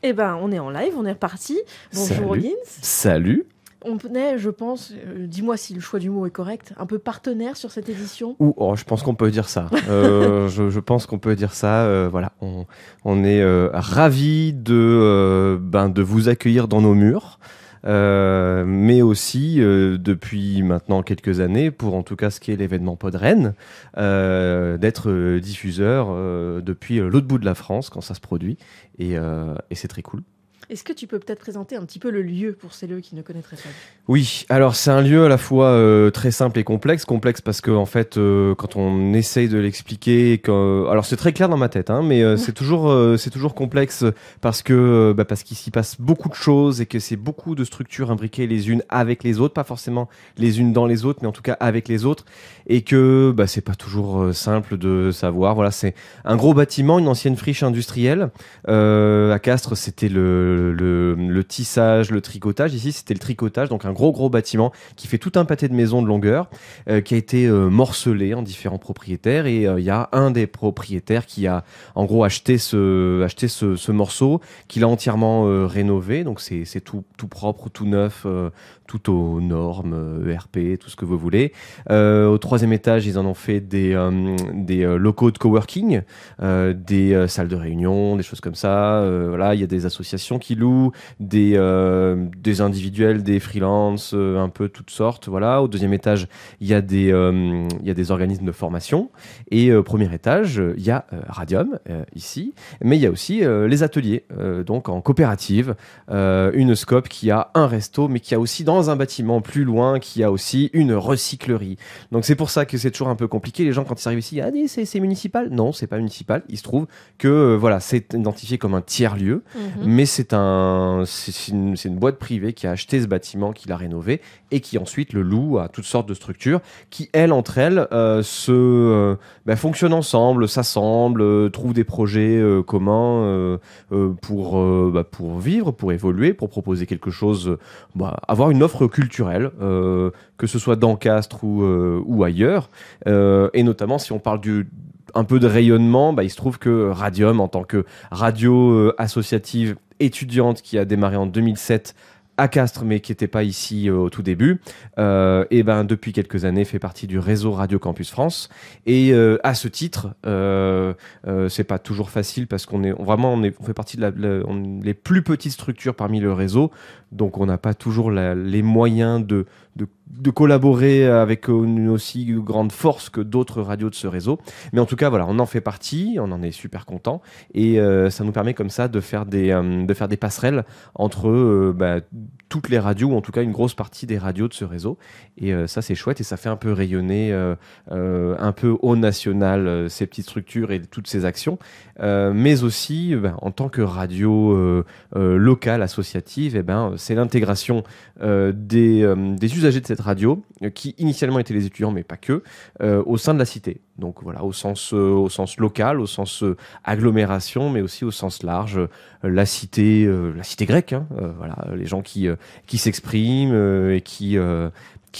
Eh ben, on est en live, on est reparti. Bonjour Lins. Salut. On est, je pense, dis-moi si le choix du mot est correct, un peu partenaire sur cette édition. Je pense qu'on peut dire ça. Je pense qu'on peut dire ça. Voilà, on est ravis de vous accueillir dans nos murs. Mais aussi depuis maintenant quelques années, pour en tout cas ce qui est l'événement Podren, d'être diffuseur depuis l'autre bout de la France quand ça se produit, et c'est très cool. Est-ce que tu peux peut-être présenter un petit peu le lieu pour celles qui ne connaîtraient pas? Oui, alors c'est un lieu à la fois très simple et complexe. Complexe parce que en fait, quand on essaye de l'expliquer, alors c'est très clair dans ma tête, hein, mais c'est toujours complexe parce qu'il s'y passe beaucoup de choses et que c'est beaucoup de structures imbriquées les unes avec les autres, pas forcément les unes dans les autres, mais en tout cas avec les autres, et que c'est pas toujours simple de savoir. Voilà, c'est un gros bâtiment, une ancienne friche industrielle. À Castres, c'était le tissage, le tricotage. Ici, c'était le tricotage, donc un gros bâtiment qui fait tout un pâté de maisons de longueur, qui a été morcelé en différents propriétaires, et il y a un des propriétaires qui a en gros acheté ce morceau, qu'il a entièrement rénové, donc c'est tout propre, tout neuf, tout aux normes, ERP, tout ce que vous voulez. Au 3e étage, ils en ont fait des locaux de coworking, des salles de réunion, des choses comme ça. Voilà, il y a des associations qui louent, des individuels, des freelances, un peu toutes sortes. Voilà. Au 2e étage, il y a des organismes de formation. Et au 1er étage, il y a Radium, ici. Mais il y a aussi les ateliers, donc en coopérative. Une Scope qui a un resto, mais qui a aussi dans un bâtiment plus loin, qui a aussi une recyclerie. Donc c'est pour ça que c'est toujours un peu compliqué. Les gens, quand ils arrivent ici, c'est municipal. Non, c'est pas municipal. Il se trouve que c'est identifié comme un tiers-lieu, mais c'est une boîte privée qui a acheté ce bâtiment, qui l'a rénové et qui ensuite le loue à toutes sortes de structures qui, entre elles, fonctionnent ensemble, s'assemblent, trouvent des projets communs pour vivre, pour évoluer, pour proposer quelque chose, avoir une offre culturelle, que ce soit dans Castres ou ailleurs, et notamment si on parle un peu de rayonnement, il se trouve que Radium, en tant que radio associative étudiante qui a démarré en 2007 à Castres, mais qui n'était pas ici au tout début, depuis quelques années fait partie du réseau Radio Campus France. Et à ce titre, c'est pas toujours facile parce qu'on fait partie de les plus petites structures parmi le réseau, donc on n'a pas toujours les moyens de collaborer avec une aussi grande force que d'autres radios de ce réseau. Mais en tout cas, voilà, on en fait partie, on en est super content, et ça nous permet comme ça de faire des passerelles entre toutes les radios, ou en tout cas une grosse partie des radios de ce réseau. Et ça, c'est chouette, et ça fait un peu rayonner un peu au national ces petites structures et toutes ces actions. Mais aussi, en tant que radio locale, associative, c'est l'intégration des usagers de cette radio, qui initialement étaient les étudiants, mais pas que, au sein de la cité. Donc voilà, au sens local, au sens agglomération, mais aussi au sens large, la cité grecque, hein, voilà, les gens qui s'expriment et qui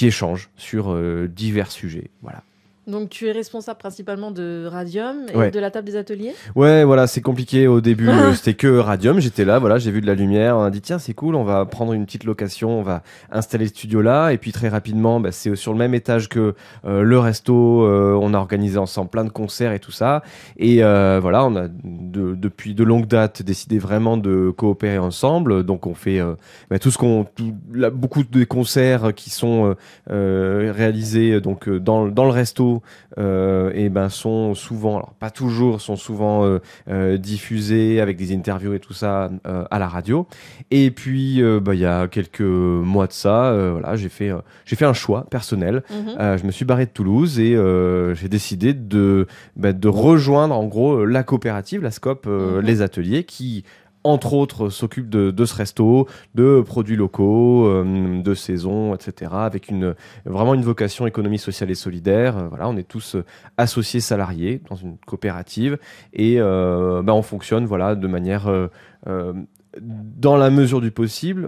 échangent sur divers sujets. Voilà. Donc tu es responsable principalement de Radium et de la table des ateliers? Ouais, voilà, c'est compliqué au début, c'était que Radium, j'étais là, voilà, j'ai vu de la lumière, on a dit tiens, c'est cool, on va prendre une petite location, on va installer le studio là, et puis très rapidement, c'est sur le même étage que le resto, on a organisé ensemble plein de concerts et tout ça, et voilà, on a depuis de longues dates décidé vraiment de coopérer ensemble, donc on fait beaucoup de concerts qui sont réalisés donc dans le resto, sont souvent, alors pas toujours, sont souvent diffusés avec des interviews et tout ça à la radio. Et puis il y a quelques mois de ça, voilà, j'ai fait un choix personnel. Je me suis barré de Toulouse et j'ai décidé de rejoindre en gros la coopérative, la Scope, les ateliers qui entre autres, s'occupe de ce resto, de produits locaux, de saison, etc., avec vraiment une vocation économie sociale et solidaire. Voilà, on est tous associés salariés dans une coopérative, et on fonctionne, voilà, de manière dans la mesure du possible,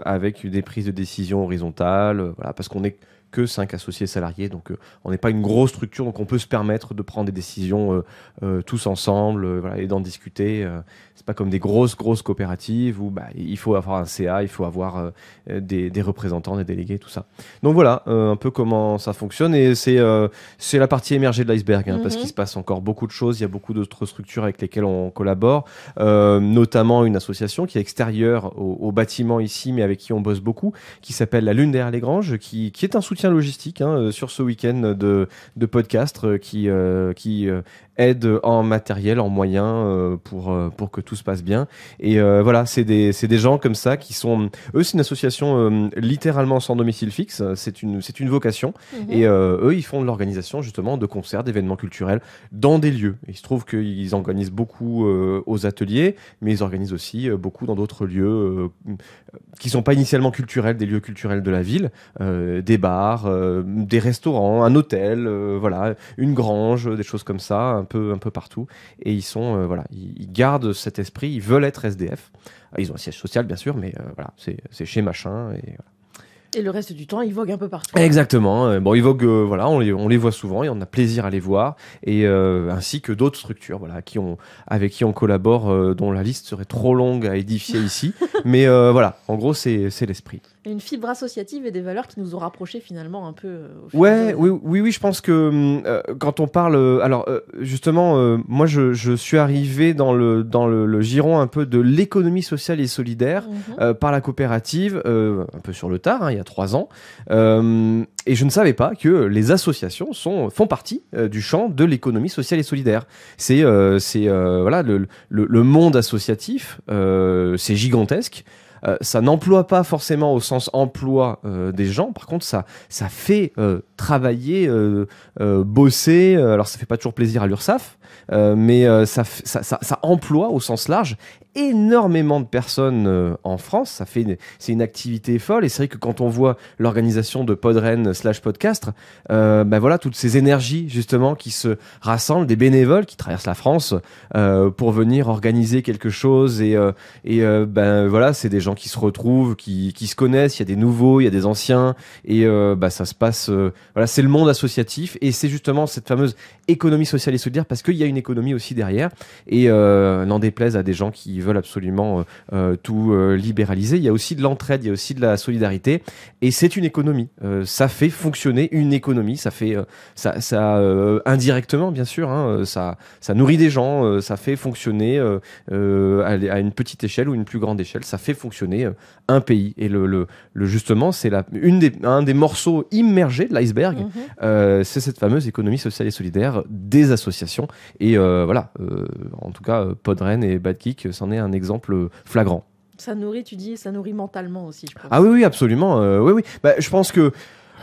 avec des prises de décision horizontales, voilà, parce qu'on est que 5 associés salariés, donc on n'est pas une grosse structure, donc on peut se permettre de prendre des décisions tous ensemble, voilà, et d'en discuter C'est pas comme des grosses coopératives où il faut avoir un CA, il faut avoir des représentants, des délégués, tout ça. Donc voilà, un peu comment ça fonctionne, et c'est la partie émergée de l'iceberg, parce qu'il se passe encore beaucoup de choses. Il y a beaucoup d'autres structures avec lesquelles on collabore, notamment une association qui est extérieure au bâtiment ici, mais avec qui on bosse beaucoup, qui s'appelle La Lune derrière les Granges, qui est un soutien logistique sur ce week-end de podcast, qui aide en matériel, en moyens, pour que tout se passe bien. Et voilà, c'est des gens comme ça qui sont... Eux, c'est une association littéralement sans domicile fixe. C'est une vocation. Et eux, ils font de l'organisation justement de concerts, d'événements culturels dans des lieux. Et il se trouve qu'ils organisent beaucoup aux ateliers, mais ils organisent aussi beaucoup dans d'autres lieux qui sont pas initialement culturels, des lieux culturels de la ville, des bars, des restaurants, un hôtel, voilà, une grange, des choses comme ça, un peu partout. Et ils sont, voilà, ils gardent cet esprit, ils veulent être SDF. Ils ont un siège social, bien sûr, mais voilà, c'est chez machin. Et voilà. Et le reste du temps, ils voguent un peu partout. Exactement. Bon, ils voguent, voilà, on les voit souvent et on a plaisir à les voir. Et ainsi que d'autres structures, voilà, avec qui on collabore, dont la liste serait trop longue à édifier ici. Mais voilà, en gros, c'est l'esprit. Et une fibre associative et des valeurs qui nous ont rapprochés finalement un peu. Oui, je pense que quand on parle, justement, moi je suis arrivé dans le giron un peu de l'économie sociale et solidaire par la coopérative, un peu sur le tard, il y a 3 ans, et je ne savais pas que les associations font partie du champ de l'économie sociale et solidaire. C'est voilà, le monde associatif, c'est gigantesque. Ça n'emploie pas forcément au sens emploi des gens. Par contre, ça fait travailler, bosser. Alors, ça fait pas toujours plaisir à l'URSSAF, mais ça emploie au sens large énormément de personnes en France. C'est une activité folle. Et c'est vrai que quand on voit l'organisation de Podren /Podcast, voilà, toutes ces énergies justement qui se rassemblent, des bénévoles qui traversent la France pour venir organiser quelque chose. Et voilà, c'est des gens qui se retrouvent, qui se connaissent. Il y a des nouveaux, il y a des anciens. Et ça se passe... voilà, c'est le monde associatif. Et c'est justement cette fameuse économie sociale et solidaire, parce qu'il y a une économie aussi derrière. Et n'en déplaise à des gens qui veulent absolument tout libéraliser. Il y a aussi de l'entraide, il y a aussi de la solidarité, et c'est une économie. Ça fait fonctionner une économie. Ça fait ça indirectement, bien sûr. Ça nourrit des gens. Ça fait fonctionner à une petite échelle ou une plus grande échelle. Ça fait fonctionner un pays. Et justement, c'est un des morceaux immergés de l'iceberg. C'est cette fameuse économie sociale et solidaire des associations. Et voilà. En tout cas, Podren et Bad Geek, c'en est un exemple flagrant. Ça nourrit, tu dis, ça nourrit mentalement aussi, je pense. Ah oui, absolument. Oui. Je pense que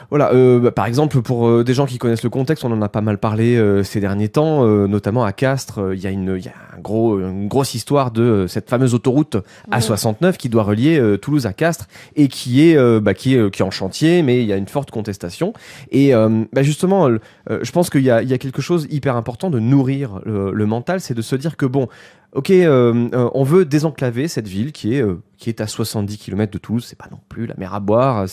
voilà, par exemple, pour des gens qui connaissent le contexte, on en a pas mal parlé ces derniers temps, notamment à Castres. Il y a une grosse histoire de cette fameuse autoroute A69 qui doit relier Toulouse à Castres et qui est en chantier, mais il y a une forte contestation. Et justement, je pense qu'il y a quelque chose hyper important de nourrir le mental, c'est de se dire que bon, ok, on veut désenclaver cette ville qui est à 70 km de Toulouse. C'est pas non plus la mer à boire.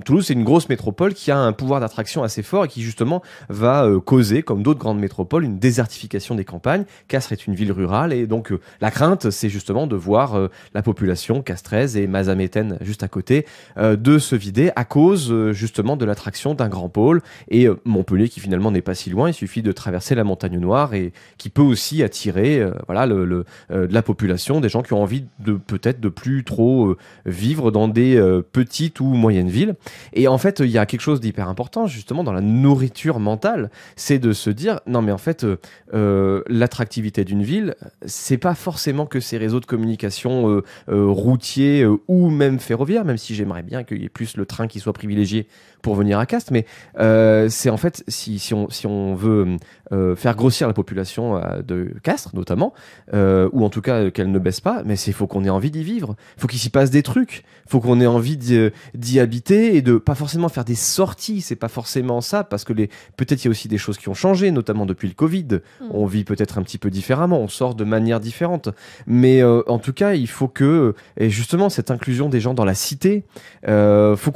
Toulouse, c'est une grosse métropole qui a un pouvoir d'attraction assez fort et qui justement va causer, comme d'autres grandes métropoles, une désertification des campagnes. Castres est une ville rurale et donc la crainte, c'est justement de voir la population castraise et mazamétaine juste à côté de se vider à cause justement de l'attraction d'un grand pôle. Et Montpellier, qui finalement n'est pas si loin, il suffit de traverser la montagne Noire et qui peut aussi attirer de la population, des gens qui ont envie de plus trop vivre dans des petites ou moyennes villes. Et en fait, il y a quelque chose d'hyper important justement dans la nourriture mentale, c'est de se dire non mais en fait l'attractivité d'une ville, c'est pas forcément que ses réseaux de communication routiers ou même ferroviaires, même si j'aimerais bien qu'il y ait plus le train qui soit privilégié pour venir à Castres, mais c'est en fait si on veut faire grossir la population de Castres notamment, ou en tout cas qu'elle ne baisse pas, mais il faut qu'on qu'on ait envie d'y vivre. Il faut qu'il s'y passe des trucs. Il faut qu'on ait envie d'y habiter et de pas forcément faire des sorties. C'est pas forcément ça, parce que peut-être il y a aussi des choses qui ont changé, notamment depuis le Covid. On vit peut-être un petit peu différemment, on sort de manière différente. Mais en tout cas, il faut que, et justement, cette inclusion des gens dans la cité, faut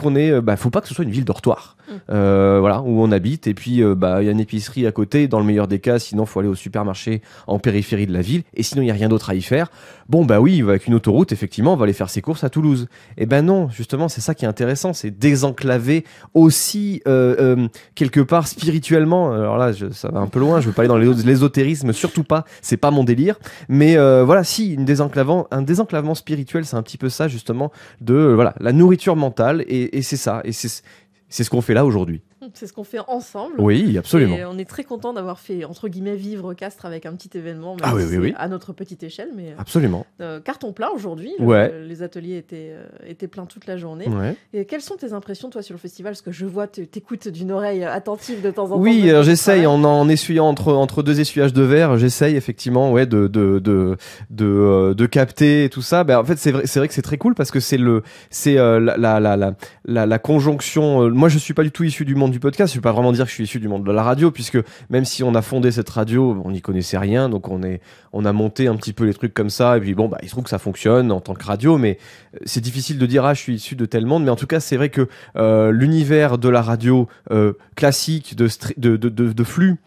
pas que ce soit une ville dortoir. Voilà, où on habite, et puis il y a une épicerie à côté, dans le meilleur des cas, sinon il faut aller au supermarché en périphérie de la ville, et sinon il n'y a rien d'autre à y faire. Bon, bah oui, avec une autoroute, effectivement, on va aller faire ses courses à Toulouse. Et ben non, justement, c'est ça qui est intéressant, c'est désenclaver aussi, quelque part, spirituellement. Alors là, ça va un peu loin, je veux pas aller dans l'ésotérisme, surtout pas, c'est pas mon délire. Mais voilà, si, un désenclavement spirituel, c'est un petit peu ça, justement, de la nourriture mentale, et c'est ça, et c'est ce qu'on fait là aujourd'hui. C'est ce qu'on fait ensemble. Oui, absolument. Et on est très content d'avoir fait, entre guillemets, vivre Castres avec un petit événement, même oui. à notre petite échelle. Mais, absolument. Carton plein aujourd'hui. Ouais. Les ateliers étaient pleins toute la journée. Ouais. Et quelles sont tes impressions, toi, sur le festival? Parce que je vois, t'écoutes d'une oreille attentive de temps en temps. Oui, j'essaye, en essuyant entre deux essuyages de verre, j'essaye effectivement de capter tout ça. En fait, c'est vrai que c'est très cool, parce que c'est la conjonction. Moi, je suis pas du tout issu du monde du podcast. Je vais pas vraiment dire que je suis issu du monde de la radio, puisque même si on a fondé cette radio, on n'y connaissait rien, donc on a monté un petit peu les trucs comme ça, et puis il se trouve que ça fonctionne en tant que radio, mais c'est difficile de dire je suis issu de tel monde. Mais en tout cas, c'est vrai que l'univers de la radio classique, de flux,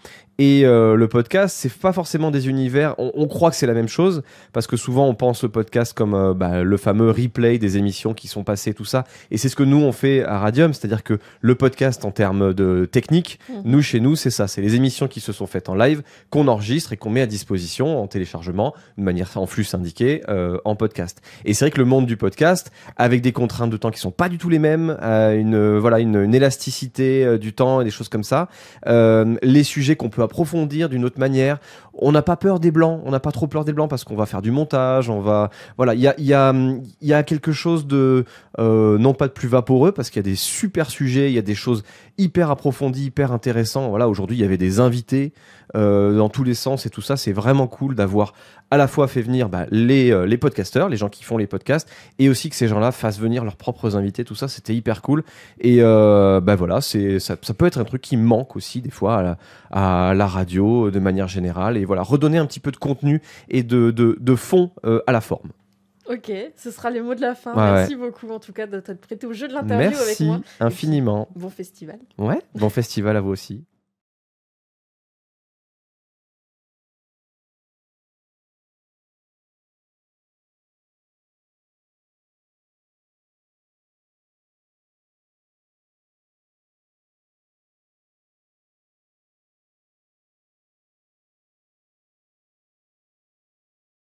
et le podcast, c'est pas forcément des univers. On croit que c'est la même chose, parce que souvent on pense au podcast comme le fameux replay des émissions qui sont passées, tout ça. Et c'est ce que nous on fait à Radium, c'est-à-dire que le podcast, en termes de technique, chez nous, c'est ça. C'est les émissions qui se sont faites en live, qu'on enregistre et qu'on met à disposition en téléchargement, de manière en flux syndiqué, en podcast. Et c'est vrai que le monde du podcast, avec des contraintes de temps qui sont pas du tout les mêmes, une élasticité du temps et des choses comme ça, les sujets qu'on peut approfondir d'une autre manière. On n'a pas peur des blancs, on n'a pas trop peur des blancs, parce qu'on va faire du montage, il y a quelque chose de non pas de plus vaporeux, parce qu'il y a des super sujets, il y a des choses hyper approfondies, hyper intéressantes. Voilà, aujourd'hui il y avait des invités dans tous les sens, et tout ça, c'est vraiment cool d'avoir à la fois fait venir les podcasteurs, les gens qui font les podcasts, et aussi que ces gens-là fassent venir leurs propres invités. Tout ça, c'était hyper cool. Et ça peut être un truc qui manque aussi des fois à la radio de manière générale, et redonner un petit peu de contenu et de fond à la forme. Ok, ce sera les mots de la fin. Ouais, Merci beaucoup en tout cas de t'être prêté au jeu de l'interview avec moi. Merci infiniment. Bon festival. Ouais, bon festival à vous aussi.